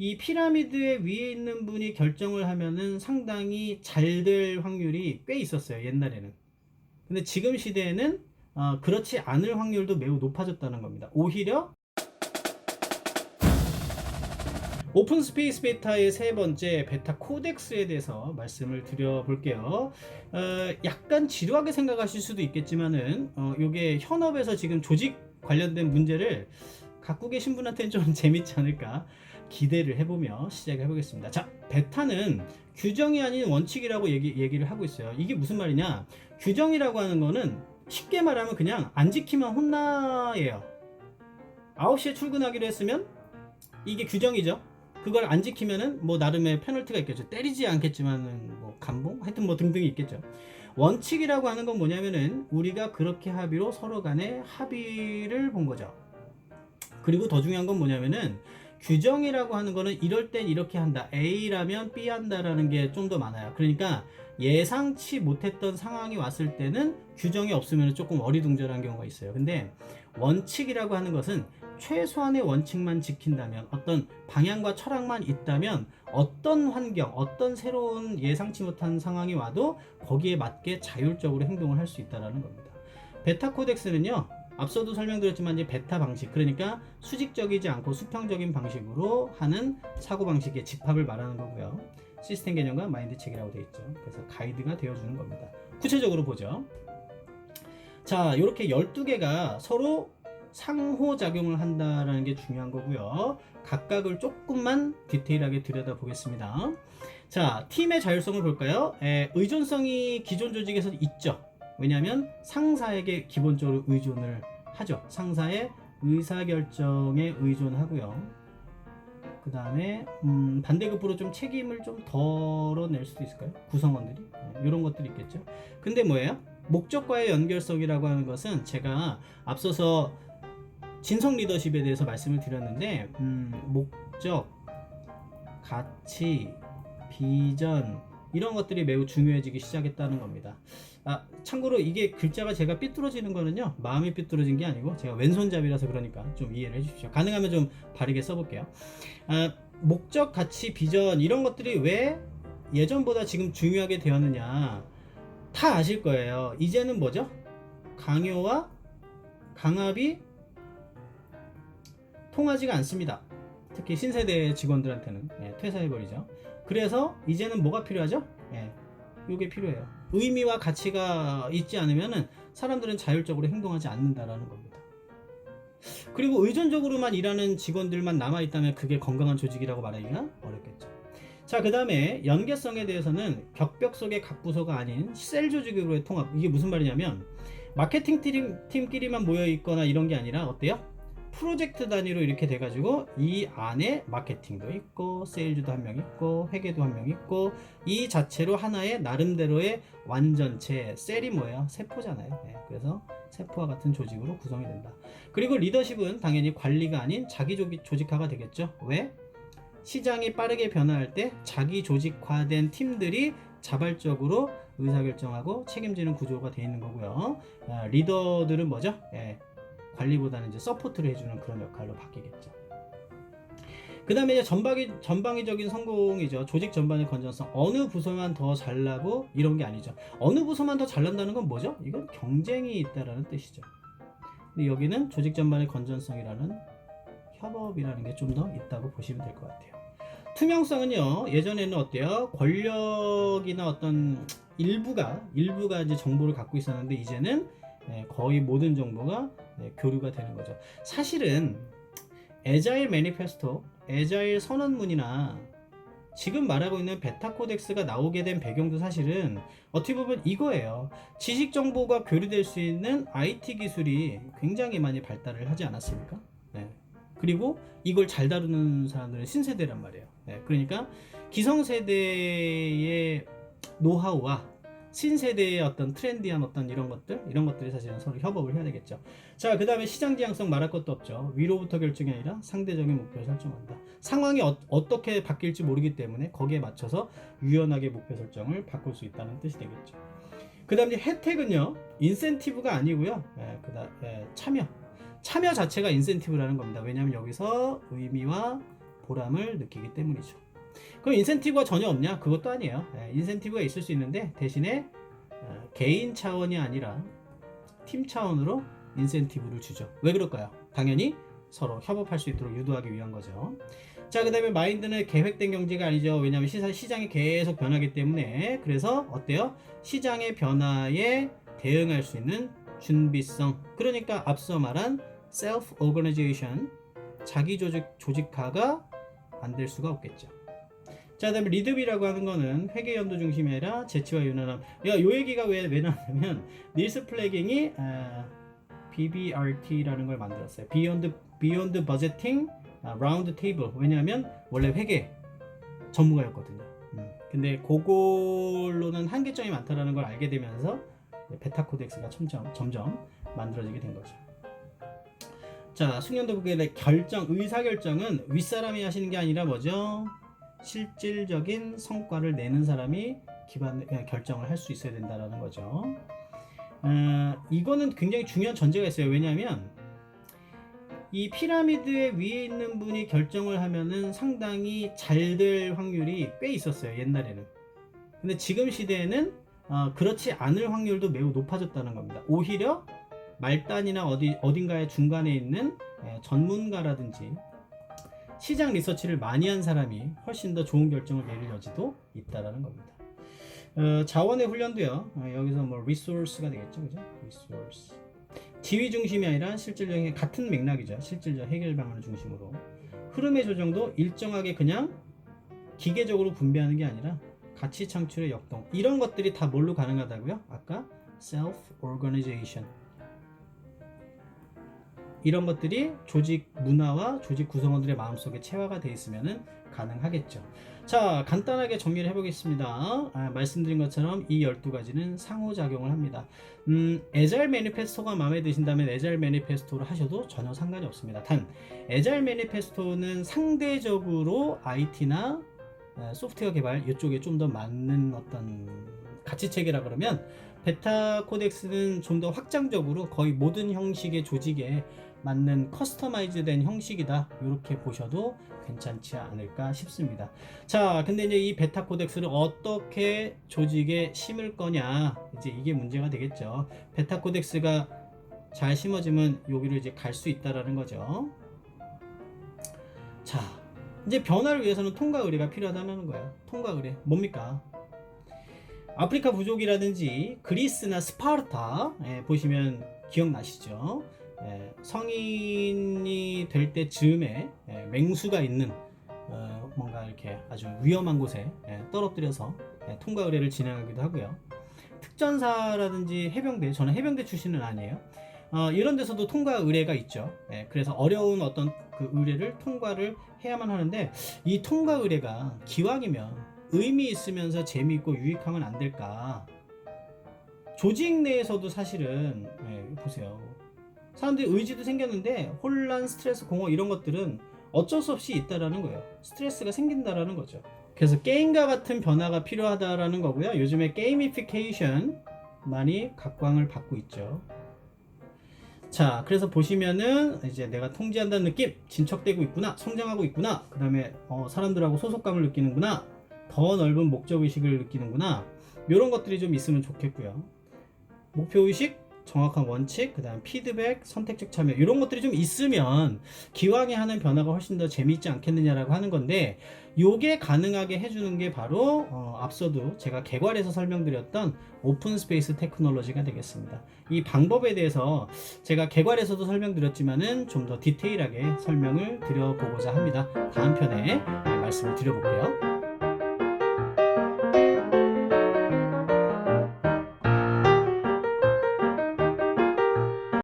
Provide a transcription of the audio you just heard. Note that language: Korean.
이 피라미드의 위에 있는 분이 결정을 하면은 상당히 잘 될 확률이 꽤 있었어요, 옛날에는. 근데 지금 시대에는 그렇지 않을 확률도 매우 높아졌다는 겁니다. 오히려 오픈 스페이스 베타의 세 번째 베타 코덱스에 대해서 말씀을 드려볼게요. 약간 지루하게 생각하실 수도 있겠지만은 요게 현업에서 지금 조직 관련된 문제를 갖고 계신 분한테는 좀 재밌지 않을까 기대를 해보며 시작을 해보겠습니다. 자, 베타는 규정이 아닌 원칙이라고 얘기를 하고 있어요. 이게 무슨 말이냐? 규정이라고 하는 거는 쉽게 말하면 그냥 안 지키면 혼나예요. 9시에 출근하기로 했으면 이게 규정이죠. 그걸 안 지키면은 뭐 나름의 페널티가 있겠죠. 때리지 않겠지만은 뭐 감봉 하여튼 뭐 등등이 있겠죠. 원칙이라고 하는 건 뭐냐면은 우리가 그렇게 합의로 서로 간에 합의를 본 거죠. 그리고 더 중요한 건 뭐냐면은 규정이라고 하는 거는 이럴 땐 이렇게 한다. A라면 B 한다라는 게 좀 더 많아요. 그러니까 예상치 못했던 상황이 왔을 때는 규정이 없으면 조금 어리둥절한 경우가 있어요. 근데 원칙이라고 하는 것은 최소한의 원칙만 지킨다면, 어떤 방향과 철학만 있다면 어떤 환경, 어떤 새로운 예상치 못한 상황이 와도 거기에 맞게 자율적으로 행동을 할 수 있다는 겁니다. 베타 코덱스는요, 앞서도 설명드렸지만 이제 베타 방식, 그러니까 수직적이지 않고 수평적인 방식으로 하는 사고방식의 집합을 말하는 거고요. 시스템 개념과 마인드 체계라고 되어 있죠. 그래서 가이드가 되어주는 겁니다. 구체적으로 보죠. 자, 이렇게 12개가 서로 상호작용을 한다는 게 중요한 거고요. 각각을 조금만 디테일하게 들여다보겠습니다. 자, 팀의 자율성을 볼까요? 의존성이 기존 조직에서 있죠. 왜냐하면 상사에게 기본적으로 의존을 하죠. 상사의 의사결정에 의존하고요. 그 다음에 반대급부로 좀 책임을 좀 덜어낼 수도 있을까요? 구성원들이 이런 것들이 있겠죠. 근데 뭐예요? 목적과의 연결성이라고 하는 것은 제가 앞서서 진성 리더십에 대해서 말씀을 드렸는데 목적, 가치, 비전 이런 것들이 매우 중요해지기 시작했다는 겁니다. 참고로 이게 글자가 제가 삐뚤어지는 거는요, 마음이 삐뚤어진 게 아니고 제가 왼손잡이라서 그러니까 좀 이해를 해주십시오. 가능하면 좀 바르게 써볼게요. 목적, 가치, 비전 이런 것들이 왜 예전보다 지금 중요하게 되었느냐 다 아실 거예요. 이제는 뭐죠? 강요와 강압이 통하지가 않습니다. 특히 신세대 직원들한테는 퇴사해버리죠. 그래서 이제는 뭐가 필요하죠? 이게 필요해요. 의미와 가치가 있지 않으면 사람들은 자율적으로 행동하지 않는다라는 겁니다. 그리고 의존적으로만 일하는 직원들만 남아있다면 그게 건강한 조직이라고 말하기가 어렵겠죠. 자, 그 다음에 연계성에 대해서는 벽벽 속의 각 부서가 아닌 셀 조직으로의 통합. 이게 무슨 말이냐면 마케팅 팀끼리만 모여있거나 이런 게 아니라 어때요? 프로젝트 단위로 이렇게 돼가지고 이 안에 마케팅도 있고 세일즈도 한 명 있고 회계도 한 명 있고 이 자체로 하나의 나름대로의 완전체. 셀이 뭐예요? 세포잖아요. 그래서 세포와 같은 조직으로 구성이 된다. 그리고 리더십은 당연히 관리가 아닌 자기 조직화가 되겠죠. 왜? 시장이 빠르게 변화할 때 자기 조직화된 팀들이 자발적으로 의사결정하고 책임지는 구조가 되어 있는 거고요. 리더들은 뭐죠? 관리보다는 이제 서포트를 해주는 그런 역할로 바뀌겠죠. 그 다음에 이제 전방위적인 성공이죠. 조직 전반의 건전성. 어느 부서만 더 잘나고 이런 게 아니죠. 어느 부서만 더 잘난다는 건 뭐죠? 이건 경쟁이 있다라는 뜻이죠. 근데 여기는 조직 전반의 건전성이라는 협업이라는 게 좀 더 있다고 보시면 될 것 같아요. 투명성은요, 예전에는 어때요? 권력이나 어떤 일부가 이제 정보를 갖고 있었는데 이제는 거의 모든 정보가 교류가 되는 거죠. 사실은 애자일 매니페스토, 애자일 선언문이나 지금 말하고 있는 베타 코덱스가 나오게 된 배경도 사실은 어떻게 보면 이거예요. 지식 정보가 교류될 수 있는 IT 기술이 굉장히 많이 발달을 하지 않았습니까? 그리고 이걸 잘 다루는 사람들은 신세대란 말이에요. 그러니까 기성세대의 노하우와 신세대의 어떤 트렌디한 어떤 이런 것들이 사실은 서로 협업을 해야 되겠죠. 자, 그 다음에 시장 지향성 말할 것도 없죠. 위로부터 결정이 아니라 상대적인 목표를 설정한다. 상황이 어떻게 바뀔지 모르기 때문에 거기에 맞춰서 유연하게 목표 설정을 바꿀 수 있다는 뜻이 되겠죠. 그 다음에 혜택은요, 인센티브가 아니고요. 참여 자체가 인센티브라는 겁니다. 왜냐하면 여기서 의미와 보람을 느끼기 때문이죠. 그럼 인센티브가 전혀 없냐? 그것도 아니에요. 인센티브가 있을 수 있는데 대신에 개인 차원이 아니라 팀 차원으로 인센티브를 주죠. 왜 그럴까요? 당연히 서로 협업할 수 있도록 유도하기 위한 거죠. 자, 그 다음에 마인드는 계획된 경제가 아니죠. 왜냐하면 시장이 계속 변하기 때문에. 그래서 어때요? 시장의 변화에 대응할 수 있는 준비성. 그러니까 앞서 말한 self organization, 자기 조직화가 안 될 수가 없겠죠. 자, 그 다음에 리듬이라고 하는 거는 회계 연도 중심이 아니라 재치와 유연함. 요 얘기가 왜 나왔냐면 닐스 플래깅이 BBRT라는 걸 만들었어요. Beyond Budgeting Round Table. 왜냐하면 원래 회계 전문가였거든요. 근데 그걸로는 한계점이 많다라는 걸 알게 되면서 베타 코덱스가 점점 만들어지게 된 거죠. 자, 숙련도의 의사결정은 윗사람이 하시는 게 아니라 뭐죠? 실질적인 성과를 내는 사람이 결정을 할 수 있어야 된다는 거죠. 이거는 굉장히 중요한 전제가 있어요. 왜냐하면 이 피라미드의 위에 있는 분이 결정을 하면은 상당히 잘 될 확률이 꽤 있었어요, 옛날에는. 근데 지금 시대에는 그렇지 않을 확률도 매우 높아졌다는 겁니다. 오히려 말단이나 어딘가의 중간에 있는 전문가라든지 시장 리서치를 많이 한 사람이 훨씬 더 좋은 결정을 내릴 여지도 있다라는 겁니다. 자원의 훈련도요. 여기서 뭐 리소스가 되겠죠, 그죠? 리소스. 지위 중심이 아니라 실질적인 같은 맥락이죠. 실질적 해결 방안을 중심으로. 흐름의 조정도 일정하게 그냥 기계적으로 분배하는 게 아니라 가치 창출의 역동. 이런 것들이 다 뭘로 가능하다고요? 아까 self organization. 이런 것들이 조직 문화와 조직 구성원들의 마음속에 체화가 되어 있으면 가능하겠죠. 자, 간단하게 정리를 해보겠습니다. 말씀드린 것처럼 이 12가지는 상호작용을 합니다. 에자일 매니페스토가 마음에 드신다면 에자일 매니페스토를 하셔도 전혀 상관이 없습니다. 단 에자일 매니페스토는 상대적으로 IT나 소프트웨어 개발 이쪽에 좀 더 맞는 어떤 가치체계라 그러면 베타 코덱스는 좀 더 확장적으로 거의 모든 형식의 조직에 맞는 커스터마이즈 된 형식이다, 이렇게 보셔도 괜찮지 않을까 싶습니다. 자, 근데 이제 이 베타 코덱스를 어떻게 조직에 심을 거냐, 이제 이게 문제가 되겠죠. 베타 코덱스가 잘 심어지면 여기를 이제 갈 수 있다라는 거죠. 자, 이제 변화를 위해서는 통과 의뢰가 필요하다는 거예요. 통과 의뢰 뭡니까? 아프리카 부족이라든지 그리스나 스파르타 보시면 기억나시죠? 성인이 될 때 즈음에 맹수가 있는 뭔가 이렇게 아주 위험한 곳에 떨어뜨려서 통과 의뢰를 진행하기도 하고요. 특전사라든지 해병대, 저는 해병대 출신은 아니에요. 이런 데서도 통과 의뢰가 있죠. 그래서 어려운 어떤 그 의뢰를 통과를 해야만 하는데, 이 통과 의뢰가 기왕이면 의미 있으면서 재미있고 유익하면 안 될까? 조직 내에서도 사실은 보세요. 사람들이 의지도 생겼는데 혼란, 스트레스, 공허 이런 것들은 어쩔 수 없이 있다라는 거예요. 스트레스가 생긴다라는 거죠. 그래서 게임과 같은 변화가 필요하다라는 거고요. 요즘에 게이미피케이션 많이 각광을 받고 있죠. 자, 그래서 보시면은 이제 내가 통제한다는 느낌, 진척되고 있구나, 성장하고 있구나, 그 다음에 사람들하고 소속감을 느끼는구나, 더 넓은 목적의식을 느끼는구나, 이런 것들이 좀 있으면 좋겠고요. 목표의식, 정확한 원칙, 그 다음 피드백, 선택적 참여, 이런 것들이 좀 있으면 기왕에 하는 변화가 훨씬 더 재미있지 않겠느냐라고 하는 건데, 요게 가능하게 해주는 게 바로 앞서도 제가 개괄해서 설명드렸던 오픈 스페이스 테크놀로지가 되겠습니다. 이 방법에 대해서 제가 개괄해서도 설명드렸지만은 좀 더 디테일하게 설명을 드려보고자 합니다. 다음 편에 말씀을 드려볼게요.